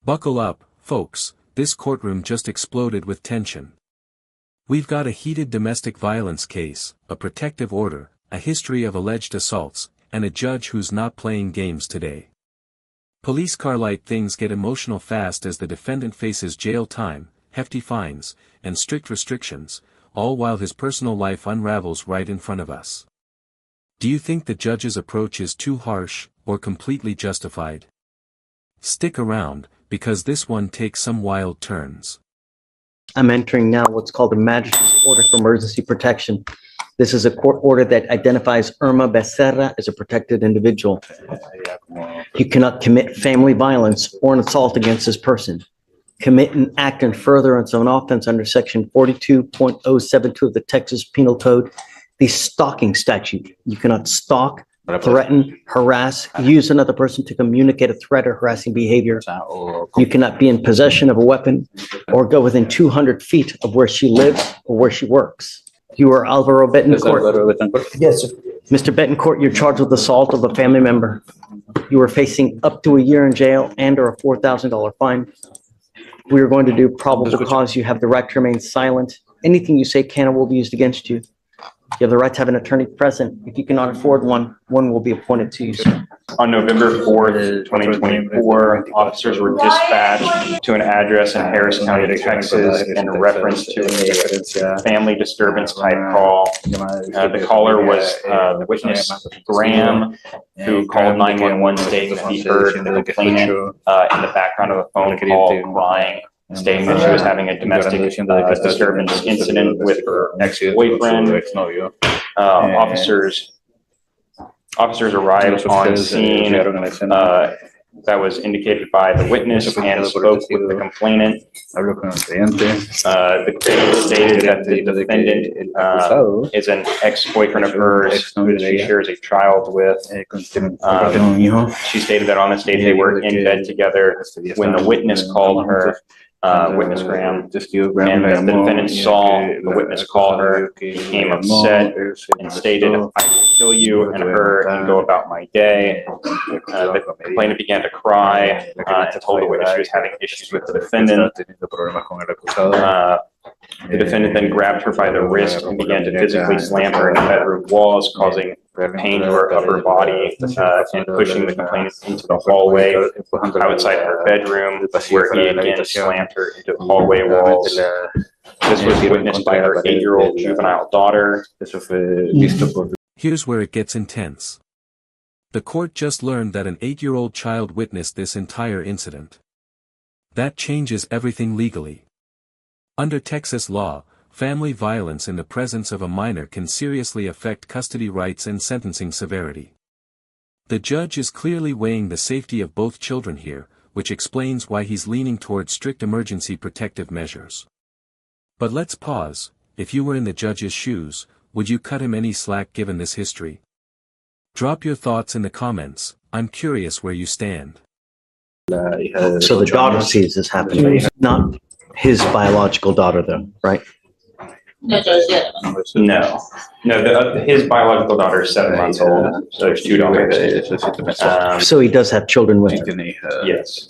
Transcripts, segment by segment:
Buckle up, folks, this courtroom just exploded with tension. We've got a heated domestic violence case, a protective order, a history of alleged assaults, and a judge who's not playing games today. Police car light things get emotional fast as the defendant faces jail time, hefty fines, and strict restrictions, all while his personal life unravels right in front of us. Do you think the judge's approach is too harsh, or completely justified? Stick around, because this one takes some wild turns. I'm entering now what's called a magistrate's order for emergency protection. This is a court order that identifies Irma Becerra as a protected individual. You cannot commit family violence or an assault against this person. Commit an act in furtherance of an offense under section 42.072 of the Texas Penal Code, the stalking statute. You cannot stalk, threaten, harass, use another person to communicate a threat or harassing behavior. You cannot be in possession of a weapon or go within 200 feet of where she lives or where she works. You are Alvaro Betancourt. Yes, sir. Mr. Betancourt, you're charged with assault of a family member. You are facing up to a year in jail and or a $4,000 fine. We are going to do probable cause. You have the right to remain silent. Anything you say can or will be used against you. You have the right to have an attorney present. If you cannot afford one, one will be appointed to you, sir. On November 4th, 2024, officers were dispatched to an address in Harris County, Texas, in reference to a family disturbance type call. The caller was the witness, Graham, who called 911 stating that he heard the complainant in the background of the phone call crying, stating that she was having a domestic disturbance incident with her ex-boyfriend. Officers arrived on scene that was indicated by the witness and spoke with the complainant. The complainant stated that the defendant is an ex-boyfriend of hers who she shares a child with. She stated that on this date they were in bed together when the witness called her. Witness Graham, and the defendant saw the witness call her, became upset, and stated, "I will kill you and her and go about my day." The complainant began to cry and told the witness she was having issues with the defendant. The defendant then grabbed her by the wrist and began to physically slam her into bedroom walls, causing pain to her upper body and pushing the complainant into the hallway outside her bedroom, where he again slammed her into the hallway walls. This was witnessed by her 8-year-old juvenile daughter. Here's where it gets intense. The court just learned that an 8-year-old child witnessed this entire incident. That changes everything legally. Under Texas law, family violence in the presence of a minor can seriously affect custody rights and sentencing severity. The judge is clearly weighing the safety of both children here, which explains why he's leaning toward strict emergency protective measures. But let's pause. If you were in the judge's shoes, would you cut him any slack given this history? Drop your thoughts in the comments. I'm curious where you stand. So the daughter sees this happening, not his biological daughter though, right? No. His biological daughter is 7 months old, so there's 2 daughters. So he does have children with her. Yes.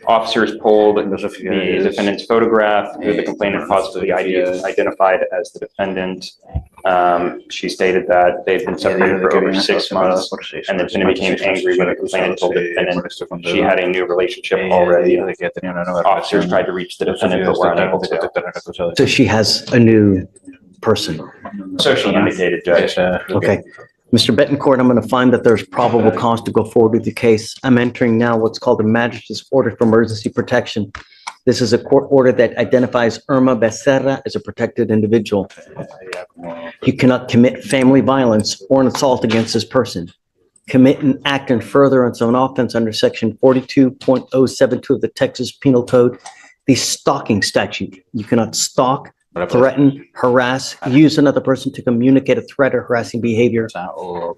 Officers pulled the defendant's photograph, who the complainant positively identified as the defendant. She stated that they've been separated for over 6 months, and the defendant became angry when the complainant told the defendant she had a new relationship already. Officers tried to reach the defendant, but were unable to. So she has a new person. So she indicated, Judge. Okay. Mr. Betancourt, I'm going to find that there's probable cause to go forward with the case. I'm entering now what's called a magistrate's order for emergency protection. This is a court order that identifies Irma Becerra as a protected individual. You cannot commit family violence or an assault against this person. Commit an act in furtherance of an offense under section 42.072 of the Texas Penal Code, the stalking statute. You cannot stalk, threaten, harass, use another person to communicate a threat or harassing behavior.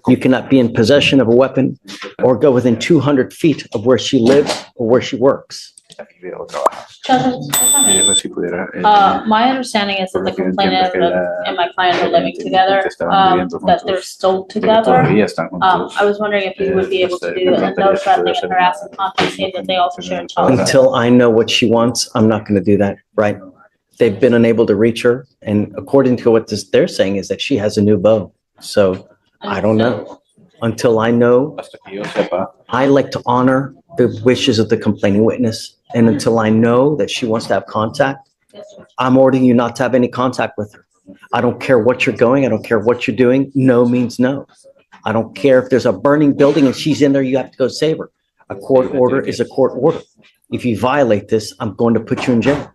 You cannot be in possession of a weapon or go within 200 feet of where she lives or where she works. My understanding is that the complainant and my client are living together, that they're still together. I was wondering if you would be able to do a no threatening and harassing content, saying that they also share a child. Until I know what she wants, I'm not going to do that, right? They've been unable to reach her, and according to what they're saying is that she has a new beau. So I don't know. Until I know, I like to honor the wishes of the complaining witness. And until I know that she wants to have contact, I'm ordering you not to have any contact with her. I don't care what you're going. I don't care what you're doing. No means no. I don't care if there's a burning building and she's in there, you have to go save her. A court order is a court order. If you violate this, I'm going to put you in jail.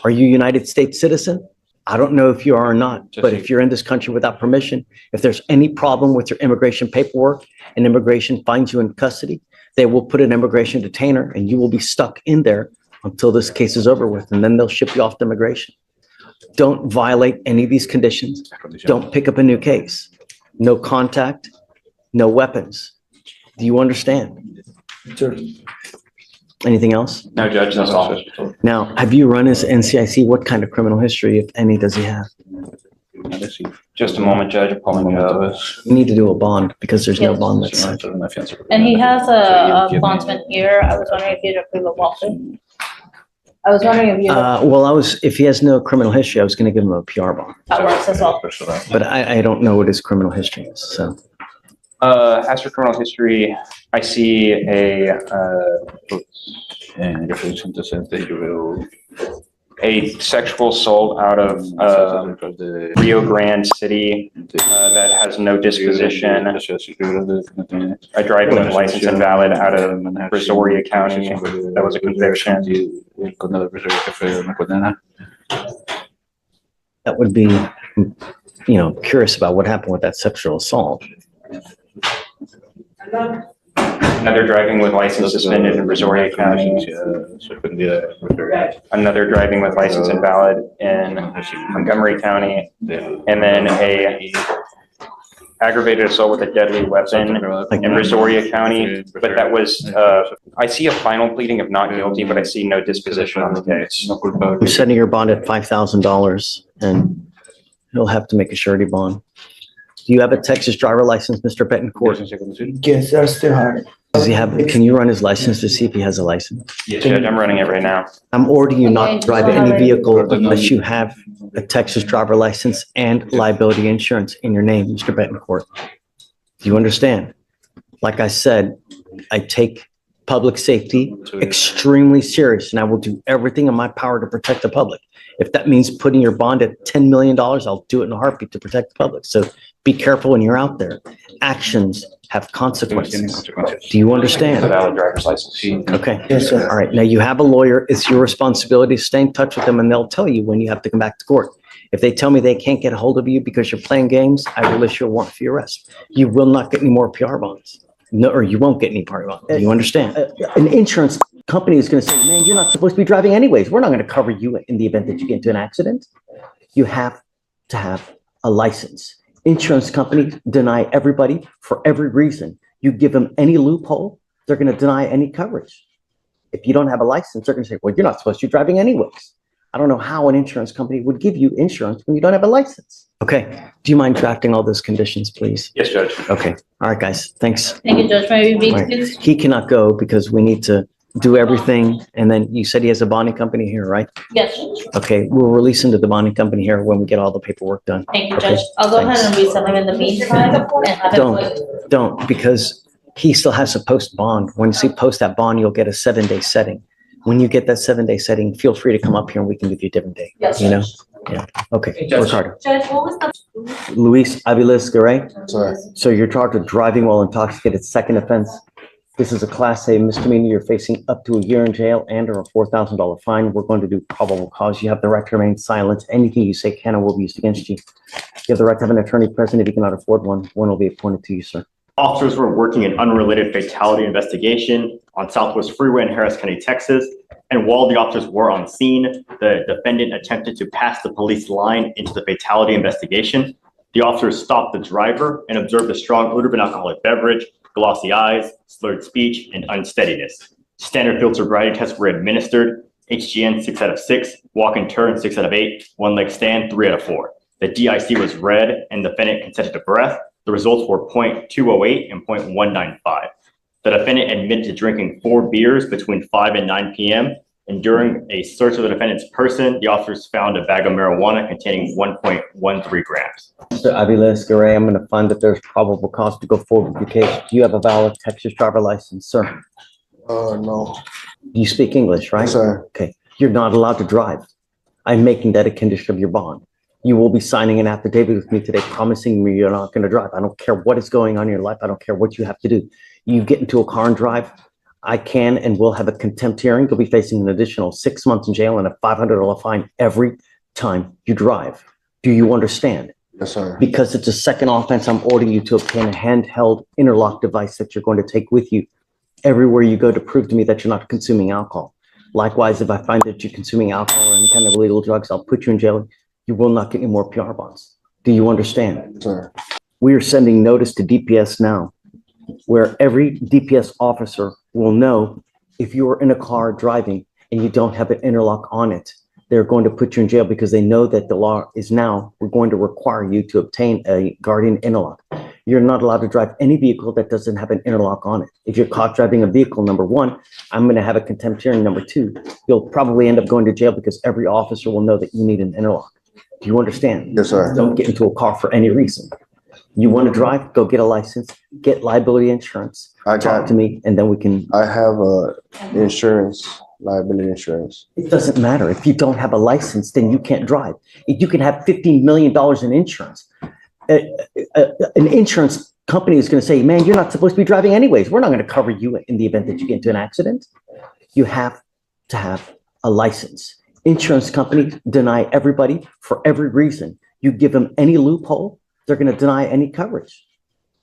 Are you a United States citizen? I don't know if you are or not, but if you're in this country without permission, if there's any problem with your immigration paperwork and immigration finds you in custody, they will put an immigration detainer and you will be stuck in there until this case is over with, and then they'll ship you off to immigration. Don't violate any of these conditions. Don't pick up a new case. No contact, no weapons. Do you understand? Sure. Anything else? No, Judge, that's all. Now, have you run his NCIC? What kind of criminal history, if any, does he have? Just a moment, Judge, I'm pulling it up. You need to do a bond because there's no bond that's set. And he has a bondsman here. I was wondering if you'd approve of Walton. I was wondering if you, Well, if he has no criminal history, I was going to give him a PR bond, that works as well. but I don't know what his criminal history is, so. As for criminal history, I see a sexual assault out of Rio Grande City that has no disposition. A driving license invalid out of Brazoria County. That was a conviction. That would be, curious about what happened with that sexual assault. Another driving with license suspended in Brazoria County. Another driving with license invalid in Montgomery County. And then a aggravated assault with a deadly weapon in Brazoria County. But that was, I see a final pleading of not guilty, but I see no disposition on the case. I'm setting your bond at $5,000 and he'll have to make a surety bond. Do you have a Texas driver license, Mr. Betancourt? Yes, I still have it. Does he have, can you run his license to see if he has a license? Yes, Judge, I'm running it right now. I'm ordering you not to drive any vehicle unless you have a Texas driver license and liability insurance in your name, Mr. Betancourt. Do you understand? Like I said, I take public safety extremely serious and I will do everything in my power to protect the public. If that means putting your bond at $10 million, I'll do it in a heartbeat to protect the public. So be careful when you're out there. Actions have consequences. Do you understand? A valid driver's license. Okay. Yes, sir. All right. Now you have a lawyer. It's your responsibility to stay in touch with them and they'll tell you when you have to come back to court. If they tell me they can't get a hold of you because you're playing games, I will issue a warrant for your arrest. You will not get any more PR bonds. No, or you won't get any PR bonds. Do you understand? An insurance company is going to say, man, you're not supposed to be driving anyways. We're not going to cover you in the event that you get into an accident. You have to have a license. Insurance companies deny everybody for every reason. You give them any loophole, they're going to deny any coverage. If you don't have a license, they're going to say, well, you're not supposed to be driving anyways. I don't know how an insurance company would give you insurance when you don't have a license. Okay. Do you mind drafting all those conditions, please? Yes, Judge. Okay. All right, guys. Thanks. Thank you, Judge. May we be All right. excused? He cannot go because we need to do everything. And then you said he has a bonding company here, right? Yes, Judge. Okay. We'll release him to the bonding company here when we get all the paperwork done. Thank you, Okay, Judge. I'll go ahead and reset him in the meantime and have him. Don't, because he still has to post bond. Once you post that bond, you'll get a 7-day setting. When you get that 7-day setting, feel free to come up here and we can give you a different day. Yes, You know? Judge. Yeah. Okay. Judge. Ricardo. Judge, what was the? Luis Aviles Garay. Sorry. So you're charged with driving while intoxicated, second offense. This is a class A misdemeanor. You're facing up to a year in jail and or a $4,000 fine. We're going to do probable cause. You have the right to remain silent. Anything you say can or will be used against you. You have the right to have an attorney present. If you cannot afford one will be appointed to you, sir. Officers were working an unrelated fatality investigation on Southwest Freeway in Harris County, Texas. And while the officers were on scene, the defendant attempted to pass the police line into the fatality investigation. The officers stopped the driver and observed a strong odor of an alcoholic beverage, glossy eyes, slurred speech, and unsteadiness. Standard field sobriety tests were administered. HGN 6 out of 6, walk and turn 6 out of 8, one leg stand 3 out of 4. The DIC was read and the defendant consented to breath. The results were .208 and .195. The defendant admitted to drinking 4 beers between 5 and 9 p.m. And during a search of the defendant's person, the officers found a bag of marijuana containing 1.13 grams. Mr. Aviles Garay, I'm going to find that there's probable cause to go forward with your case. Do you have a valid Texas driver license, sir? No. You speak English, right? Yes, sir. Okay. You're not allowed to drive. I'm making that a condition of your bond. You will be signing an affidavit with me today promising me you're not going to drive. I don't care what is going on in your life. I don't care what you have to do. You get into a car and drive, I can and will have a contempt hearing. You'll be facing an additional 6 months in jail and a $500 fine every time you drive. Do you understand? Yes, sir. Because it's a second offense, I'm ordering you to obtain a handheld interlock device that you're going to take with you everywhere you go to prove to me that you're not consuming alcohol. Likewise, if I find that you're consuming alcohol or any kind of illegal drugs, I'll put you in jail. You will not get any more PR bonds. Do you understand? Yes, sir. We are sending notice to DPS now, where every DPS officer will know if you are in a car driving and you don't have an interlock on it, they're going to put you in jail because they know that the law is now, we're going to require you to obtain a guardian interlock. You're not allowed to drive any vehicle that doesn't have an interlock on it. If you're caught driving a vehicle, number one, I'm going to have a contempt hearing. Number two, you'll probably end up going to jail because every officer will know that you need an interlock. Do you understand? Yes, sir. Don't get into a car for any reason. You want to drive, go get a license, get liability insurance, talk to me, and then we can. I have insurance, liability insurance. It doesn't matter. If you don't have a license, then you can't drive. If you can have $15 million in insurance, an insurance company is going to say, man, you're not supposed to be driving anyways. We're not going to cover you in the event that you get into an accident. You have to have a license. Insurance companies deny everybody for every reason. You give them any loophole, they're going to deny any coverage.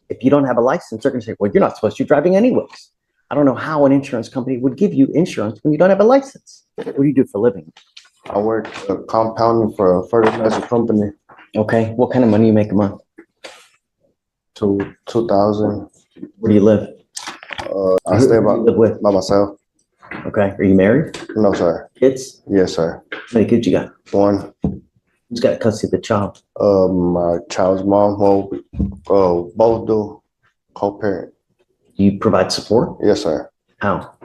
If you don't have a license, they're going to say, well, you're not supposed to be driving anyways. I don't know how an insurance company would give you insurance when you don't have a license. What do you do for a living? I work compounding for a fertilizer company. Okay. What kind of money you make a month? To 2,000. Where do you live? I stay Who do you live with? by myself. Okay. Are you married? No, sir. Kids? Yes, sir. How many kids you got? One. Who's got custody of the child? My child's mom. Well, both do. Co-parent. Do you provide support? Yes, sir. How?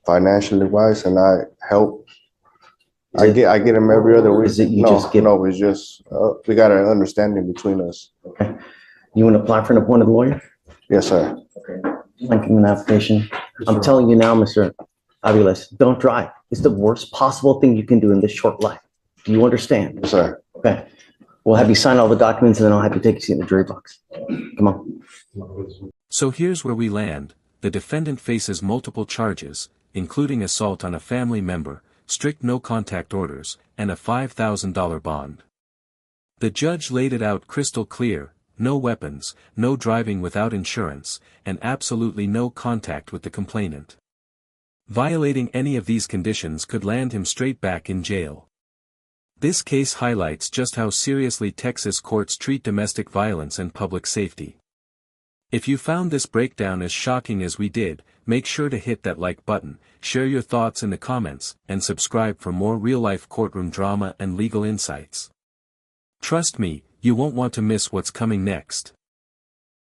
Financially wise, and I help. I get them every other week. Is it you no, just give? no, it's just we got an understanding between us. Okay. You want to apply for an appointed lawyer? Yes, sir. Okay. Like an application. I'm telling you now, Mr. Aviles, don't drive. It's the worst possible thing you can do in this short life. Do you understand? Yes, sir. Okay. We'll have you sign all the documents and then I'll have you take a seat in the jury box. Come on. So here's where we land. The defendant faces multiple charges, including assault on a family member, strict no contact orders, and a $5,000 bond. The judge laid it out crystal clear: no weapons, no driving without insurance, and absolutely no contact with the complainant. Violating any of these conditions could land him straight back in jail. This case highlights just how seriously Texas courts treat domestic violence and public safety. If you found this breakdown as shocking as we did, make sure to hit that like button, share your thoughts in the comments, and subscribe for more real-life courtroom drama and legal insights. Trust me, you won't want to miss what's coming next.